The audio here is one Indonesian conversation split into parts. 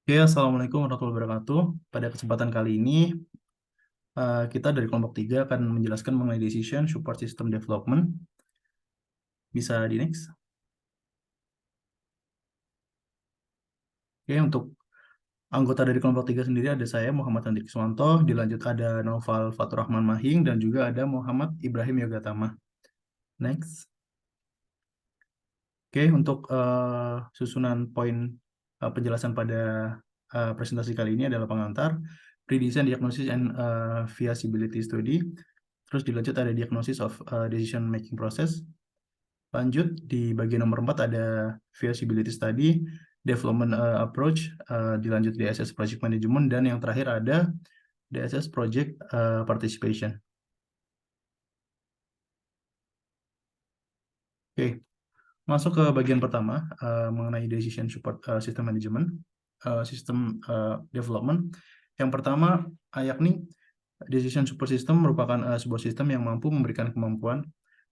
Oke, Assalamualaikum warahmatullahi wabarakatuh. Pada kesempatan kali ini, kita dari kelompok 3 akan menjelaskan mengenai Decision Support System Development. Bisa di next. Oke, untuk anggota dari kelompok 3 sendiri ada saya, Muhammad Andri Kiswanto, dilanjut ada Naufal Faturrahman Mahing, dan juga ada Muhammad Ibrahim Yogatama. Next. Oke, untuk susunan poin penjelasan pada presentasi kali ini adalah pengantar, Pre-Design Diagnosis and Feasibility Study, terus dilanjut ada Diagnosis of Decision Making Process, lanjut di bagian nomor 4 ada Feasibility Study, Development Approach, dilanjut DSS Project Management, dan yang terakhir ada DSS Project Participation. Oke, masuk ke bagian pertama mengenai Decision Support System Management, System Development. Yang pertama, yakni Decision Support System merupakan sebuah sistem yang mampu memberikan kemampuan,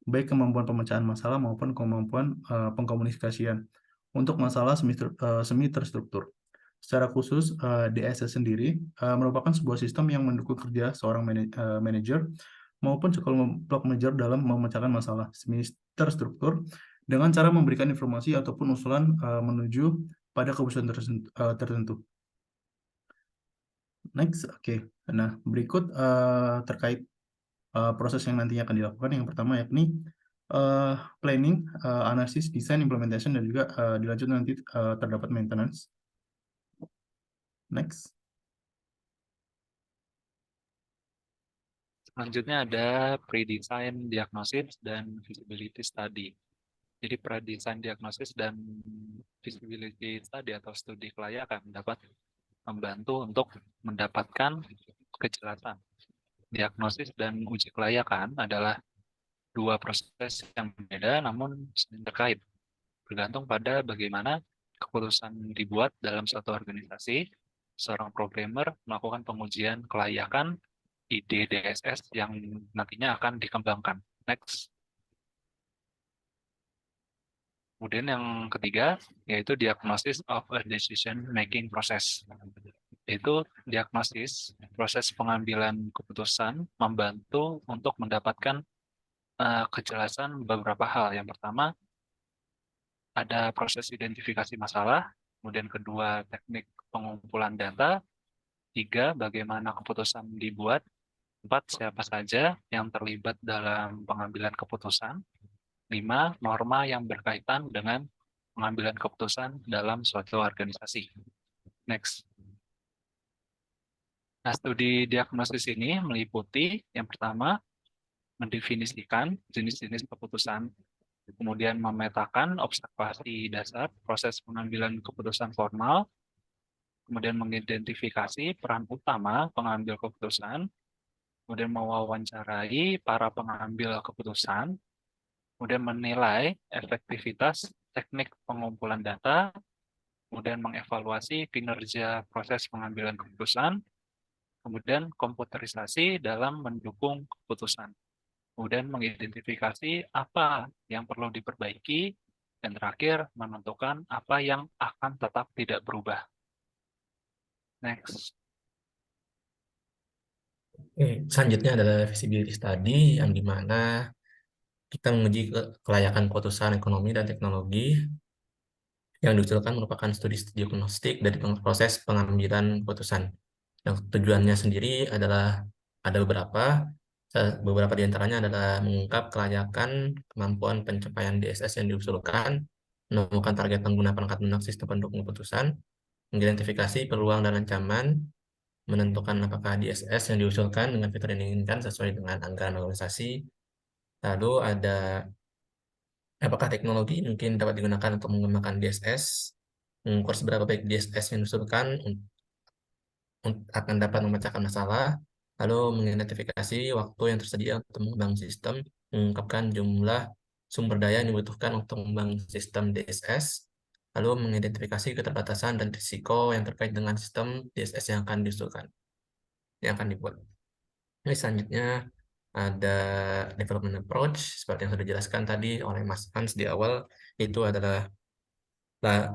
baik kemampuan pemecahan masalah maupun kemampuan pengkomunikasian untuk masalah semi terstruktur. Secara khusus, DSS sendiri merupakan sebuah sistem yang mendukung kerja seorang manajer maupun sekelompok manajer dalam memecahkan masalah semi terstruktur dengan cara memberikan informasi ataupun usulan menuju pada keputusan tertentu. Next, oke. Nah, berikut terkait proses yang nantinya akan dilakukan. Yang pertama yakni planning, analisis, desain, implementation, dan juga dilanjut nanti terdapat maintenance. Next. Selanjutnya ada pre-design diagnosis dan feasibility study. Jadi pre-design diagnosis dan feasibility study atau studi kelayakan dapat membantu untuk mendapatkan kejelasan. Diagnosis dan uji kelayakan adalah dua proses yang berbeda namun saling terkait, bergantung pada bagaimana keputusan dibuat dalam suatu organisasi. Seorang programmer melakukan pengujian kelayakan ide DSS yang nantinya akan dikembangkan. Next. Kemudian yang ketiga, yaitu diagnosis of a decision making process. Itu diagnosis, proses pengambilan keputusan membantu untuk mendapatkan kejelasan beberapa hal. Yang pertama, ada proses identifikasi masalah. Kemudian kedua, teknik pengumpulan data. Tiga, bagaimana keputusan dibuat. Empat, siapa saja yang terlibat dalam pengambilan keputusan. 5. Norma yang berkaitan dengan pengambilan keputusan dalam suatu organisasi. Next. Nah, studi diagnosis ini meliputi yang pertama, mendefinisikan jenis-jenis keputusan, kemudian memetakan observasi dasar proses pengambilan keputusan formal, kemudian mengidentifikasi peran utama pengambil keputusan, kemudian mewawancarai para pengambil keputusan, kemudian menilai efektivitas teknik pengumpulan data, kemudian mengevaluasi kinerja proses pengambilan keputusan, kemudian komputerisasi dalam mendukung keputusan, kemudian mengidentifikasi apa yang perlu diperbaiki, dan terakhir menentukan apa yang akan tetap tidak berubah. Next. Selanjutnya adalah feasibility study yang dimana kita menguji kelayakan keputusan ekonomi dan teknologi. Yang diusulkan merupakan studi diagnostik dari proses pengambilan keputusan. Yang tujuannya sendiri adalah ada beberapa di antaranya adalah mengungkap kelayakan kemampuan pencapaian DSS yang diusulkan, menemukan target pengguna perangkat lunak sistem pendukung keputusan, mengidentifikasi peluang dan ancaman, menentukan apakah DSS yang diusulkan dengan fitur yang diinginkan sesuai dengan anggaran organisasi. Lalu ada apakah teknologi mungkin dapat digunakan untuk mengembangkan DSS, mengukur seberapa baik DSS yang diusulkan akan dapat memecahkan masalah, lalu mengidentifikasi waktu yang tersedia untuk mengembang sistem, mengungkapkan jumlah sumber daya yang dibutuhkan untuk mengembang sistem DSS, lalu mengidentifikasi keterbatasan dan risiko yang terkait dengan sistem DSS yang akan diusulkan, yang akan dibuat. Ini selanjutnya ada development approach, seperti yang sudah dijelaskan tadi oleh Mas Hans di awal, itu adalah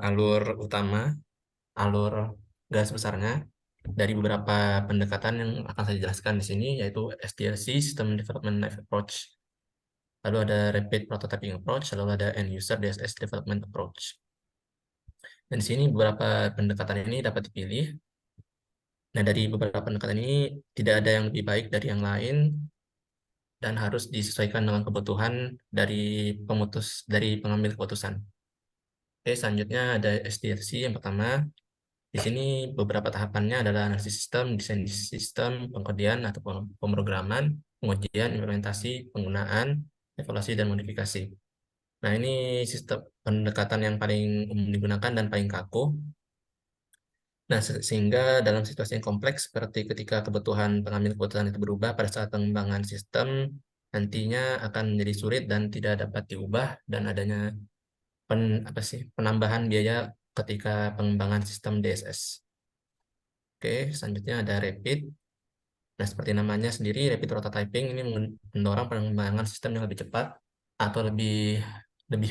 alur utama, alur garis besarnya dari beberapa pendekatan yang akan saya jelaskan di sini, yaitu SDLC, System Development Life Approach. Lalu ada Rapid Prototyping Approach, lalu ada End User DSS Development Approach. Dan di sini beberapa pendekatan ini dapat dipilih. Nah, dari beberapa pendekatan ini tidak ada yang lebih baik dari yang lain dan harus disesuaikan dengan kebutuhan dari pengambil keputusan. Oke, selanjutnya ada SDLC yang pertama. Di sini beberapa tahapannya adalah analisis sistem, desain sistem, pengkajian atau pemrograman, pengujian, implementasi, penggunaan, evaluasi, dan modifikasi. Nah, ini sistem pendekatan yang paling umum digunakan dan paling kaku. Nah, sehingga dalam situasi yang kompleks seperti ketika kebutuhan pengambil keputusan itu berubah pada saat pengembangan sistem, nantinya akan menjadi sulit dan tidak dapat diubah dan adanya penambahan biaya ketika pengembangan sistem DSS. Oke, selanjutnya ada Rapid. Nah, seperti namanya sendiri, Rapid Prototyping ini mendorong pengembangan sistem yang lebih cepat atau lebih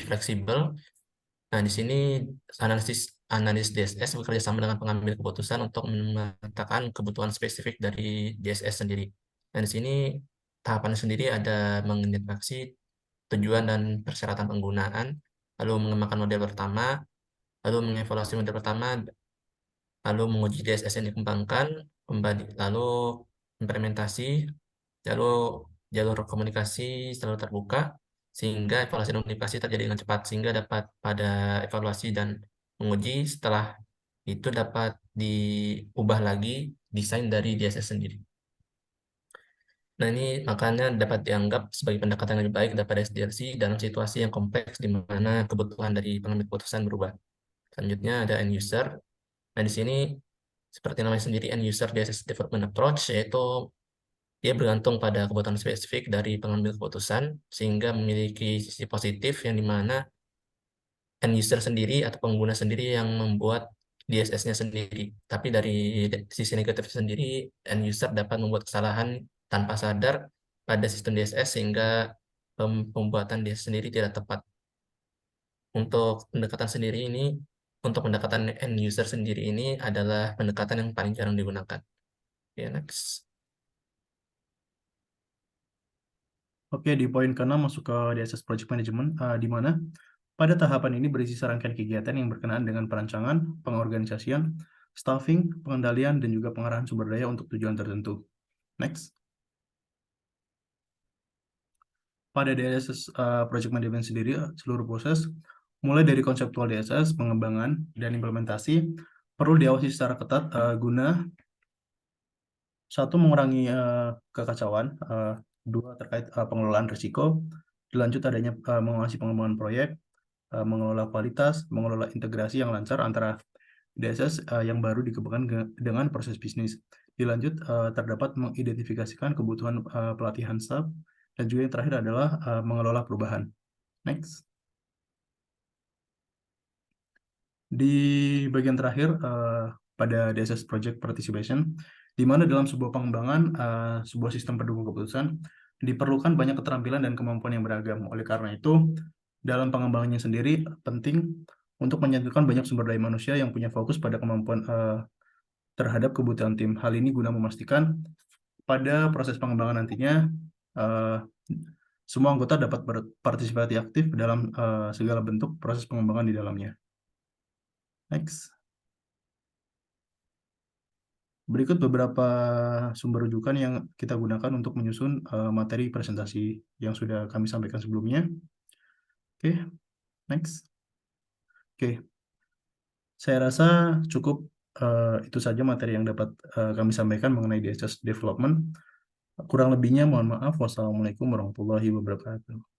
fleksibel. Nah, di sini analis DSS bekerja sama dengan pengambil keputusan untuk memetakan kebutuhan spesifik dari DSS sendiri. Dan di sini tahapannya sendiri ada mengidentifikasi tujuan dan persyaratan penggunaan, lalu mengembangkan model pertama, lalu mengevaluasi model pertama, lalu menguji DSS yang dikembangkan, lalu implementasi, lalu jalur komunikasi selalu terbuka, sehingga evaluasi dan komunikasi terjadi dengan cepat, sehingga dapat pada evaluasi dan menguji setelah itu dapat diubah lagi desain dari DSS sendiri. Nah, ini makanya dapat dianggap sebagai pendekatan yang lebih baik daripada SDLC dalam situasi yang kompleks di mana kebutuhan dari pengambil keputusan berubah. Selanjutnya ada end user. Nah, di sini seperti namanya sendiri end user DSS development approach, yaitu dia bergantung pada kebutuhan spesifik dari pengambil keputusan sehingga memiliki sisi positif yang dimana end user sendiri atau pengguna sendiri yang membuat DSS-nya sendiri. Tapi dari sisi negatif sendiri, end user dapat membuat kesalahan tanpa sadar pada sistem DSS sehingga pembuatan DSS sendiri tidak tepat. Untuk pendekatan end user sendiri ini adalah pendekatan yang paling jarang digunakan. Oke, next. Oke, di poin ke-6 masuk ke DSS Project Management, di mana pada tahapan ini berisi serangkaian kegiatan yang berkenaan dengan perancangan, pengorganisasian, staffing, pengendalian, dan juga pengarahan sumber daya untuk tujuan tertentu. Next. Pada DSS Project Management sendiri, seluruh proses, mulai dari konseptual DSS, pengembangan, dan implementasi, perlu diawasi secara ketat guna satu, mengurangi kekacauan, dua, terkait pengelolaan risiko, dilanjut adanya mengawasi pengembangan proyek, mengelola kualitas, mengelola integrasi yang lancar antara DSS yang baru dikembangkan dengan proses bisnis. Dilanjut terdapat mengidentifikasikan kebutuhan pelatihan staff, dan juga yang terakhir adalah mengelola perubahan. Next. Di bagian terakhir pada DSS Project Participation, di mana dalam sebuah pengembangan sebuah sistem pendukung keputusan diperlukan banyak keterampilan dan kemampuan yang beragam. Oleh karena itu, dalam pengembangannya sendiri penting untuk menyatukan banyak sumber daya manusia yang punya fokus pada kemampuan terhadap kebutuhan tim. Hal ini guna memastikan pada proses pengembangan nantinya semua anggota dapat berpartisipasi aktif dalam segala bentuk proses pengembangan di dalamnya. Next. Berikut beberapa sumber rujukan yang kita gunakan untuk menyusun materi presentasi yang sudah kami sampaikan sebelumnya. Oke, next. Oke, saya rasa cukup itu saja materi yang dapat kami sampaikan mengenai DSS Development. Kurang lebihnya mohon maaf. Wassalamualaikum warahmatullahi wabarakatuh.